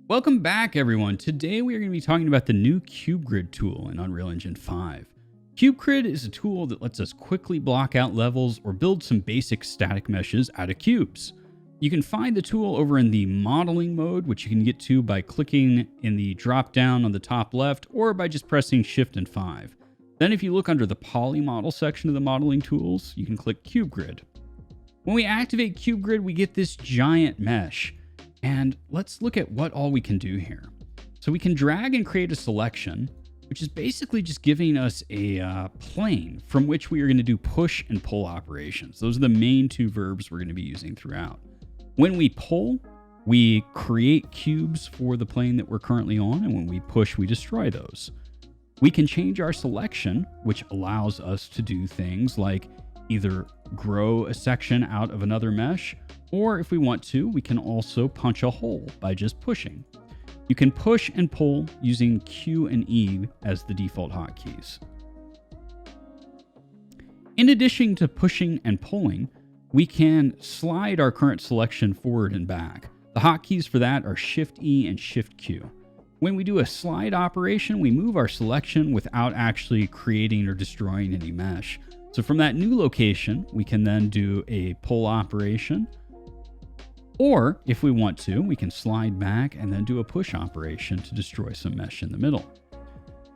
Welcome back, everyone. Today we are going to be talking about the new Cube Grid tool in Unreal Engine 5. Cube Grid is a tool that lets us quickly block out levels or build some basic static meshes out of cubes. You can find the tool over in the modeling mode, which you can get to by clicking in the drop down on the top left or by just pressing Shift and 5. Then if you look under the poly model section of the modeling tools, you can click Cube Grid. When we activate Cube Grid, we get this giant mesh. And let's look at what all we can do here. So we can drag and create a selection, which is basically just giving us a plane from which we are going to do push and pull operations. Those are the main two verbs we're going to be using throughout. When we pull, we create cubes for the plane that we're currently on, and when we push, we destroy those. We can change our selection, which allows us to do things like either grow a section out of another mesh, or if we want to, we can also punch a hole by just pushing. You can push and pull using Q and E as the default hotkeys. In addition to pushing and pulling, we can slide our current selection forward and back. The hotkeys for that are Shift E and Shift Q. When we do a slide operation, we move our selection without actually creating or destroying any mesh. So from that new location, we can then do a pull operation. Or if we want to, we can slide back and then do a push operation to destroy some mesh in the middle.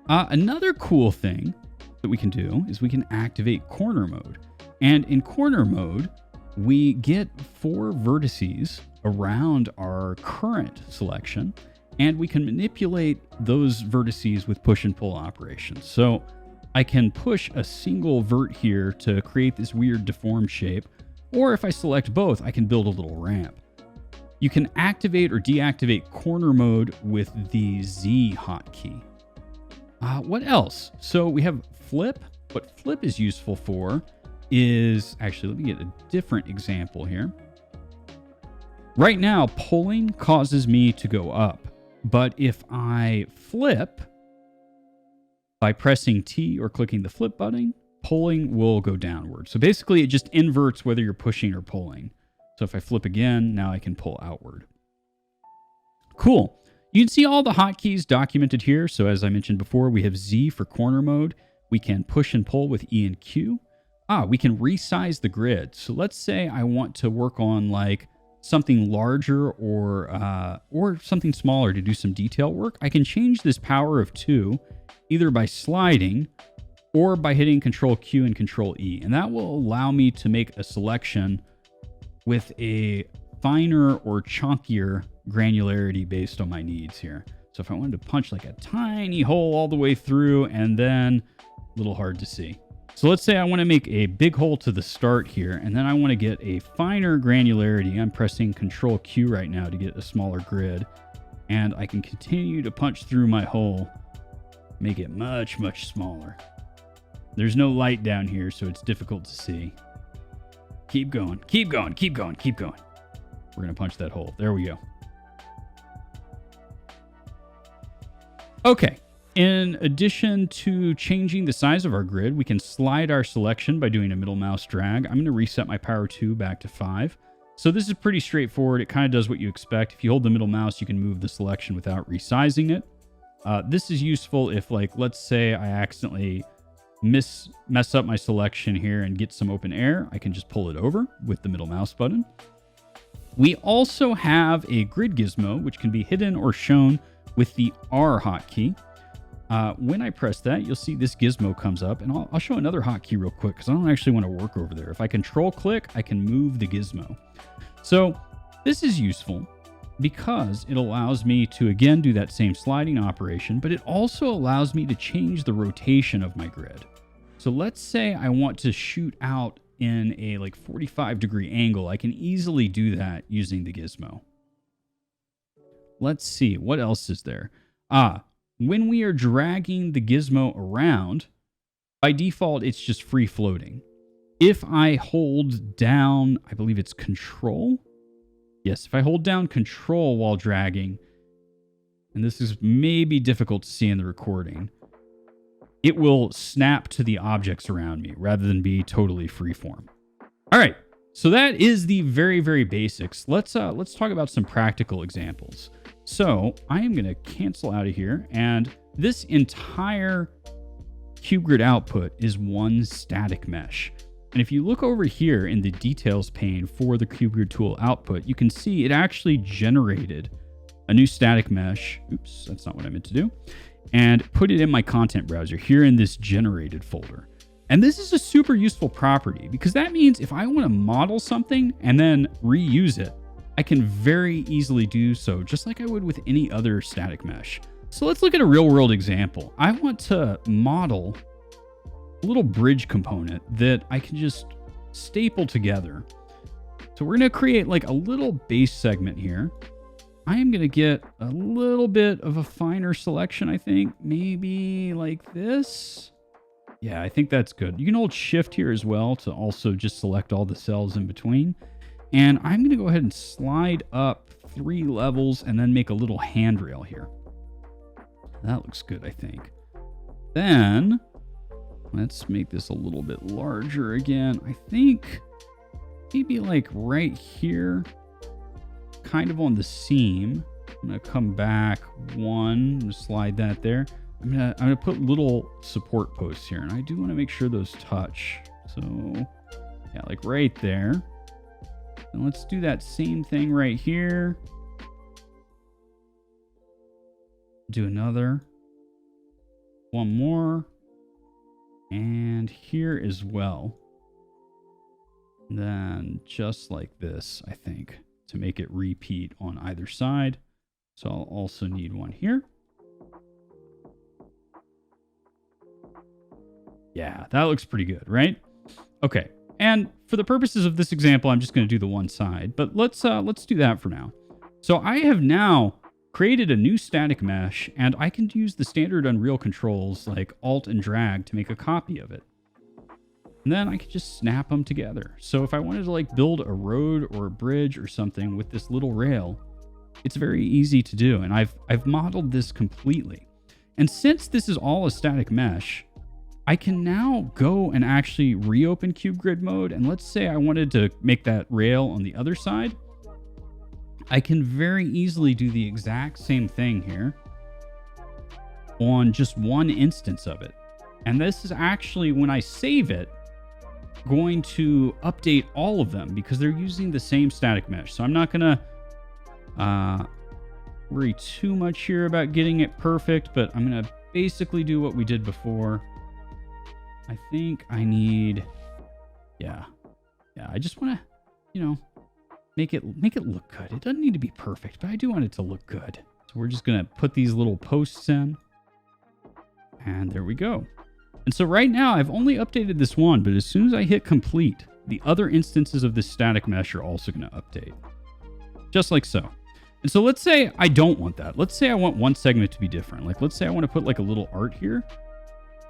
Another cool thing that we can do is we can activate corner mode. And in corner mode, we get 4 vertices around our current selection, and we can manipulate those vertices with push and pull operations. So I can push a single vert here to create this weird deformed shape, or if I select both, I can build a little ramp. You can activate or deactivate corner mode with the Z hotkey. What else? So we have flip. What flip is useful for is, actually, let me get a different example here. Right now, pulling causes me to go up, but if I flip by pressing T or clicking the flip button, pulling will go downward. So basically, it just inverts whether you're pushing or pulling. So if I flip again, now I can pull outward. Cool. You can see all the hotkeys documented here. So as I mentioned before, we have Z for corner mode. We can push and pull with E and Q. We can resize the grid. So let's say I want to work on like something larger or something smaller to do some detail work. I can change this power of 2 either by sliding or by hitting Control Q and Control E. And that will allow me to make a selection with a finer or chunkier granularity based on my needs here. So if I wanted to punch like a tiny hole all the way through and then a little hard to see. So let's say I want to make a big hole to the start here, and then I want to get a finer granularity. I'm pressing Control Q right now to get a smaller grid, and I can continue to punch through my hole, make it much, much smaller. There's no light down here, so it's difficult to see. Keep going, keep going, keep going, keep going. We're going to punch that hole. There we go. Okay. In addition to changing the size of our grid, we can slide our selection by doing a middle mouse drag. I'm going to reset my power 2 back to 5. So this is pretty straightforward. It kind of does what you expect. If you hold the middle mouse, you can move the selection without resizing it. This is useful if, like, let's say I accidentally mess up my selection here and get some open air. I can just pull it over with the middle mouse button. We also have a grid gizmo, which can be hidden or shown with the R hotkey. When I press that, you'll see this gizmo comes up, and I'll show another hotkey real quick because I don't actually want to work over there. If I control click, I can move the gizmo. So this is useful because it allows me to, again, do that same sliding operation, but it also allows me to change the rotation of my grid. So let's say I want to shoot out in a like 45-degree angle. I can easily do that using the gizmo. Let's see, what else is there? When we are dragging the gizmo around, by default, it's just free floating. If I hold down, I believe it's Control. Yes, if I hold down Control while dragging, and this is maybe difficult to see in the recording, it will snap to the objects around me rather than be totally freeform. All right, so that is the very, very basics. Let's talk about some practical examples. So I am going to cancel out of here. And this entire cube grid output is one static mesh. And if you look over here in the details pane for the cube grid tool output, you can see it actually generated a new static mesh. Oops, that's not what I meant to do. And put it in my content browser here in this generated folder. And this is a super useful property because that means if I want to model something and then reuse it, I can very easily do so just like I would with any other static mesh. So let's look at a real world example. I want to model a little bridge component that I can just staple together. So we're going to create like a little base segment here. I am going to get a little bit of a finer selection, I think. Maybe like this. Yeah, I think that's good. You can hold shift here as well to also just select all the cells in between. And I'm going to go ahead and slide up 3 levels and then make a little handrail here. That looks good, I think. Then let's make this a little bit larger again. I think maybe like right here, kind of on the seam. I'm going to come back 1, I'm going to slide that there. I'm gonna put little support posts here, and I do want to make sure those touch. So yeah, like right there. And let's do that same thing right here. Do another. One more. And here as well. And then just like this, I think, to make it repeat on either side. So I'll also need one here. Yeah, that looks pretty good, right? Okay. And for the purposes of this example, I'm just going to do the one side, but let's do that for now. So I have now created a new static mesh, and I can use the standard Unreal controls like Alt and drag to make a copy of it. And then I can just snap them together. So if I wanted to like build a road or a bridge or something with this little rail, it's very easy to do. And I've modeled this completely. And since this is all a static mesh, I can now go and actually reopen cube grid mode. And let's say I wanted to make that rail on the other side. I can very easily do the exact same thing here on just one instance of it. And this is actually, when I save it, going to update all of them because they're using the same static mesh. So I'm not going to worry too much here about getting it perfect, but I'm going to basically do what we did before. I think I need, yeah, I just want to, make it look good. It doesn't need to be perfect, but I do want it to look good. So we're just going to put these little posts in, and there we go. And so right now I've only updated this one, but as soon as I hit complete, the other instances of this static mesh are also going to update. Just like so. And so let's say I don't want that. Let's say I want one segment to be different. Like let's say I want to put like a little art here.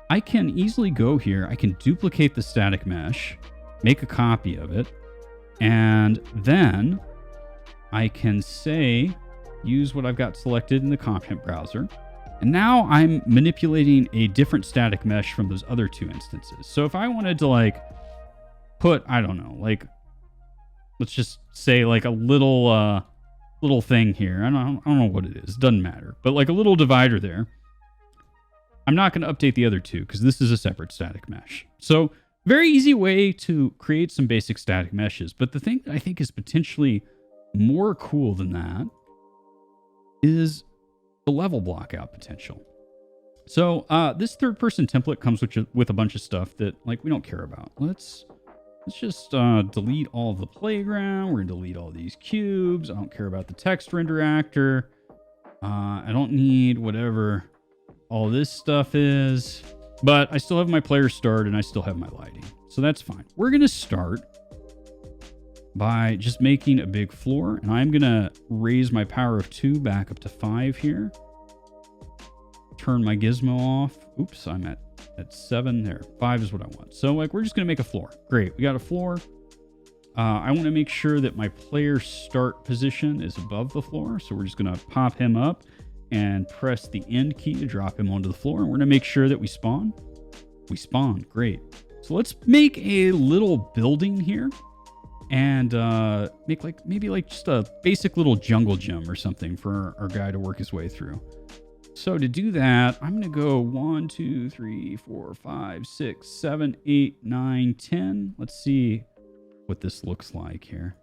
I can easily go here. I can duplicate the static mesh, make a copy of it, and then I can say, use what I've got selected in the content browser. And now I'm manipulating a different static mesh from those other two instances. So if I wanted to like put, I don't know, like, let's just say like a little thing here. I don't know what it is. It doesn't matter. But like a little divider there. I'm not going to update the other two because this is a separate static mesh. So very easy way to create some basic static meshes. But the thing that I think is potentially more cool than that is the level blockout potential. So this third person template comes with a bunch of stuff that like we don't care about. Let's just delete all of the playground. We're going to delete all these cubes. I don't care about the text render actor. I don't need whatever all this stuff is, but I still have my player start and I still have my lighting. So that's fine. We're going to start by just making a big floor, and I'm going to raise my power of 2 back up to 5 here. Turn my gizmo off. Oops, I'm at 7 there. 5 is what I want. So like we're just going to make a floor. Great. We got a floor. I want to make sure that my player start position is above the floor. So we're just going to pop him up and press the end key to drop him onto the floor. And we're going to make sure that we spawn. We spawn. Great. So let's make a little building here. and make like maybe like just a basic little jungle gym or something for our guy to work his way through. So to do that, I'm going to go 1, 2, 3, 4, 5, 6, 7, 8, 9, 10. Let's see what this looks like here.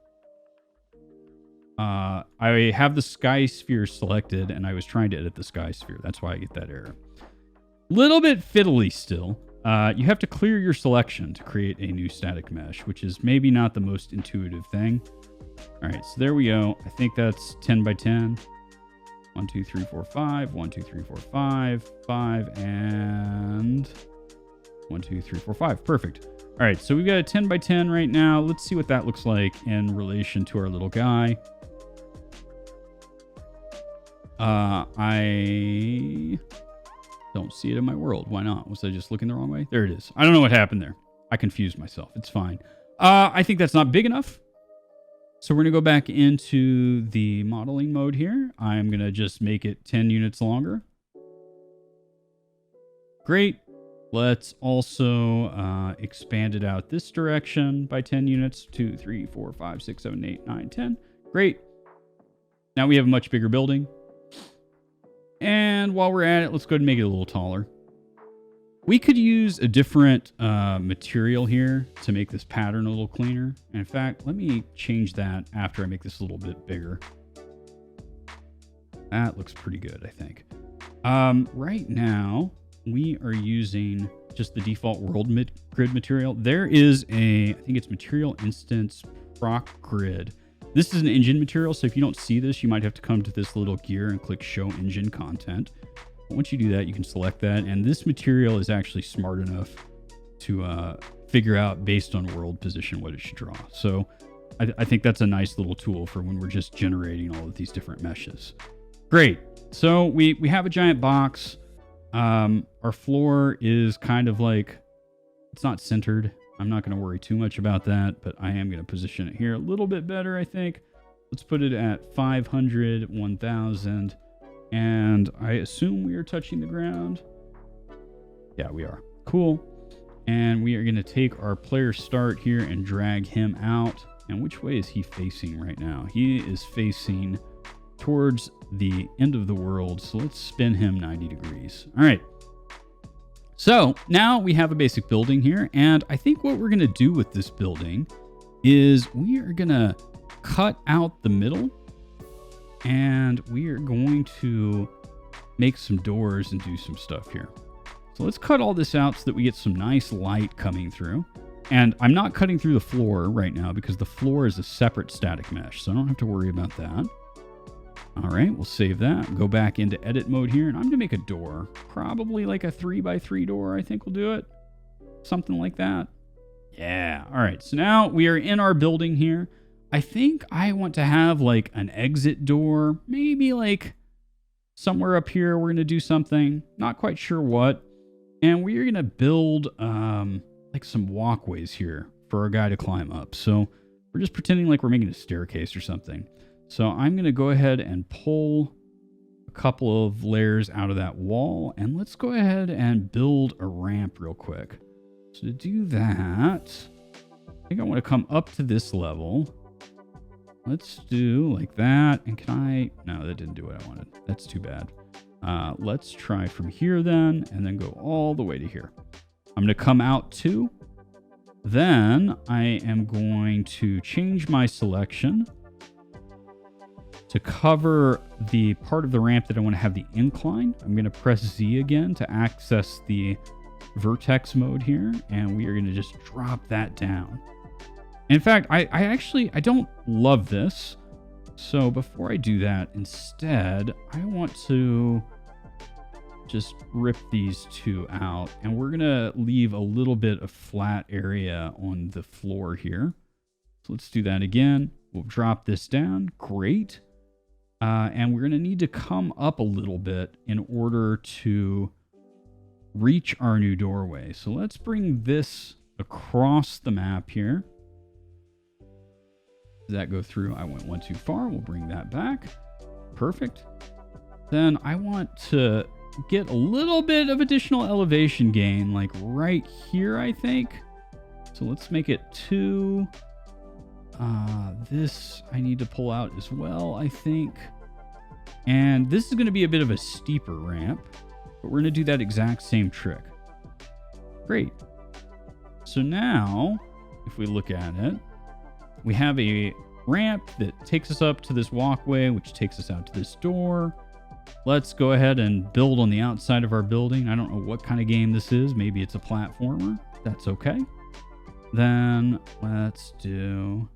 I have the sky sphere selected, and I was trying to edit the sky sphere. That's why I get that error. Little bit fiddly still. You have to clear your selection to create a new static mesh, which is maybe not the most intuitive thing. All right, so there we go. I think that's 10 by 10. 1, 2, 3, 4, 5. 1, 2, 3, 4, 5. 5, and 1, 2, 3, 4, 5. Perfect. All right, so we've got a 10 by 10 right now. Let's see what that looks like in relation to our little guy. I don't see it in my world. Why not? Was I just looking the wrong way? There it is. I don't know what happened there. I confused myself. It's fine. I think that's not big enough. So we're going to go back into the modeling mode here. I'm going to just make it 10 units longer. Great. Let's also expand it out this direction by 10 units. 2, 3, 4, 5, 6, 7, 8, 9, 10. Great. Now we have a much bigger building. And while we're at it, let's go ahead and make it a little taller. We could use a different material here to make this pattern a little cleaner. And in fact, let me change that after I make this a little bit bigger. That looks pretty good, I think. Right now, we are using just the default world grid material. There is I think it's material instance proc grid. This is an engine material, so if you don't see this, you might have to come to this little gear and click Show Engine Content. Once you do that, you can select that, and this material is actually smart enough to figure out, based on world position, what it should draw. So I think that's a nice little tool for when we're just generating all of these different meshes. Great. So we have a giant box. Our floor is kind of like, it's not centered. I'm not going to worry too much about that, but I am going to position it here a little bit better, I think. Let's put it at 500, 1000, and I assume we are touching the ground. Yeah, we are. Cool. And we are going to take our player start here and drag him out. And which way is he facing right now? He is facing towards the end of the world, so let's spin him 90 degrees. All right. So now we have a basic building here, and I think what we're going to do with this building is we are going to cut out the middle, and we are going to make some doors and do some stuff here. So let's cut all this out so that we get some nice light coming through. And I'm not cutting through the floor right now because the floor is a separate static mesh, so I don't have to worry about that. All right, we'll save that. Go back into edit mode here, and I'm going to make a door. Probably like a 3x3 door, I think will do it. Something like that. Yeah. All right, so now we are in our building here. I think I want to have like an exit door. Maybe like somewhere up here we're going to do something. Not quite sure what. And we're going to build like some walkways here for our guy to climb up. So we're just pretending like we're making a staircase or something. So I'm going to go ahead and pull a couple of layers out of that wall, and let's go ahead and build a ramp real quick. So to do that, I think I want to come up to this level. Let's do like that. And can I? No, that didn't do what I wanted. That's too bad. Let's try from here then, and then go all the way to here. I'm going to come out 2. Then I am going to change my selection to cover the part of the ramp that I want to have the incline. I'm going to press Z again to access the vertex mode here, and we are going to just drop that down. In fact, I don't love this. So before I do that, instead, I want to just rip these 2 out, and we're going to leave a little bit of flat area on the floor here. So let's do that again. We'll drop this down. Great. And we're going to need to come up a little bit in order to reach our new doorway. So let's bring this across the map here. Does that go through? I went one too far. We'll bring that back. Perfect. Then I want to get a little bit of additional elevation gain, like right here, I think. So let's make it 2. This I need to pull out as well, I think. And this is going to be a bit of a steeper ramp, but we're going to do that exact same trick. Great. So now, if we look at it, we have a ramp that takes us up to this walkway, which takes us out to this door. Let's go ahead and build on the outside of our building. I don't know what kind of game this is. Maybe it's a platformer. That's okay. Then let's do...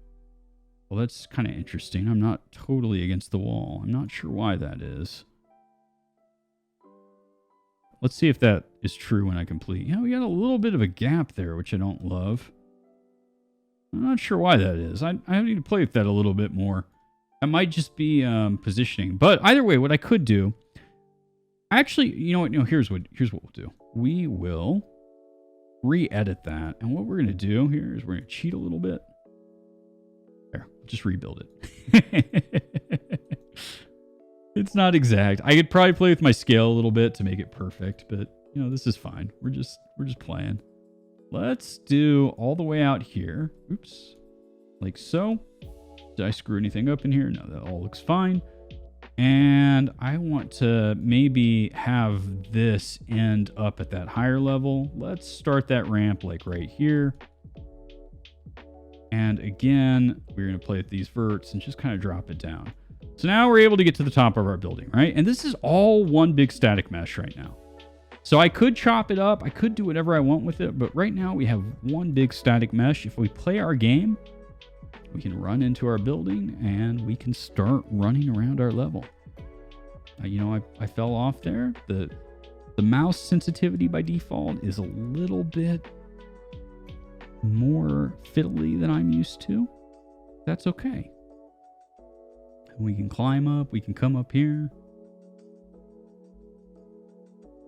Well, that's kind of interesting. I'm not totally against the wall. I'm not sure why that is. Let's see if that is true when I complete. Yeah, we got a little bit of a gap there, which I don't love. I'm not sure why that is. I need to play with that a little bit more. That might just be positioning. But either way, what I could do... Actually, you know what? No, here's what we'll do. We will re-edit that. And what we're going to do here is we're going to cheat a little bit. There, just rebuild it. It's not exact. I could probably play with my scale a little bit to make it perfect, but you know, this is fine. We're just playing. Let's do all the way out here. Oops. Like so. Did I screw anything up in here? No, that all looks fine. And I want to maybe have this end up at that higher level. Let's start that ramp like right here. And again, we're going to play with these verts and just kind of drop it down. So now we're able to get to the top of our building, right? And this is all one big static mesh right now. So I could chop it up. I could do whatever I want with it. But right now we have one big static mesh. If we play our game, we can run into our building and we can start running around our level. You know, I fell off there. The mouse sensitivity by default is a little bit more fiddly than I'm used to. That's okay. We can climb up. We can come up here.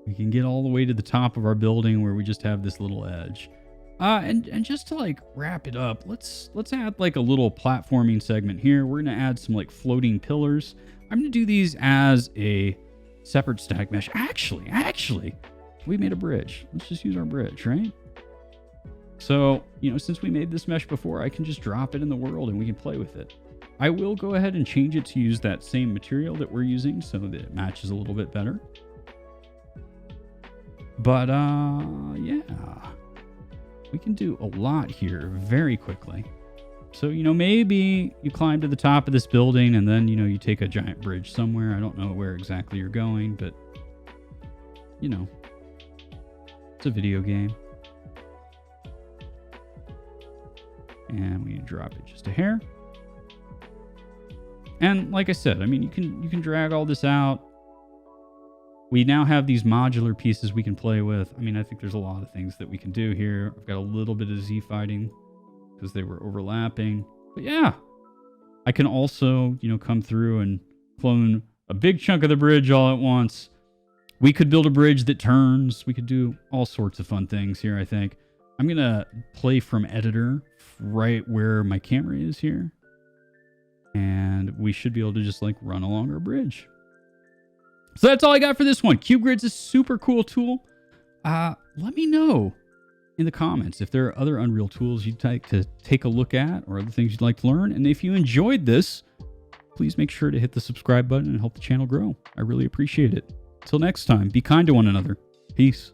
We can get all the way to the top of our building where we just have this little edge. And just to like wrap it up, let's add like a little platforming segment here. We're going to add some like floating pillars. I'm going to do these as a separate static mesh. Actually, we made a bridge. Let's just use our bridge, right? So, you know, since we made this mesh before, I can just drop it in the world and we can play with it. I will go ahead and change it to use that same material that we're using so that it matches a little bit better. But, yeah. We can do a lot here very quickly. So, you know, maybe you climb to the top of this building and then, you know, you take a giant bridge somewhere. I don't know where exactly you're going, but, you know, it's a video game. And we drop it just a hair. And like I said, I mean, you can drag all this out. We now have these modular pieces we can play with. I mean, I think there's a lot of things that we can do here. I've got a little bit of Z fighting because they were overlapping. But yeah, I can also, you know, come through and clone a big chunk of the bridge all at once. We could build a bridge that turns. We could do all sorts of fun things here, I think. I'm going to play from editor right where my camera is here. And we should be able to just like run along our bridge. So that's all I got for this one. CubeGrid's a super cool tool. Let me know in the comments if there are other Unreal tools you'd like to take a look at or other things you'd like to learn. And if you enjoyed this, please make sure to hit the subscribe button and help the channel grow. I really appreciate it. Till next time, be kind to one another. Peace.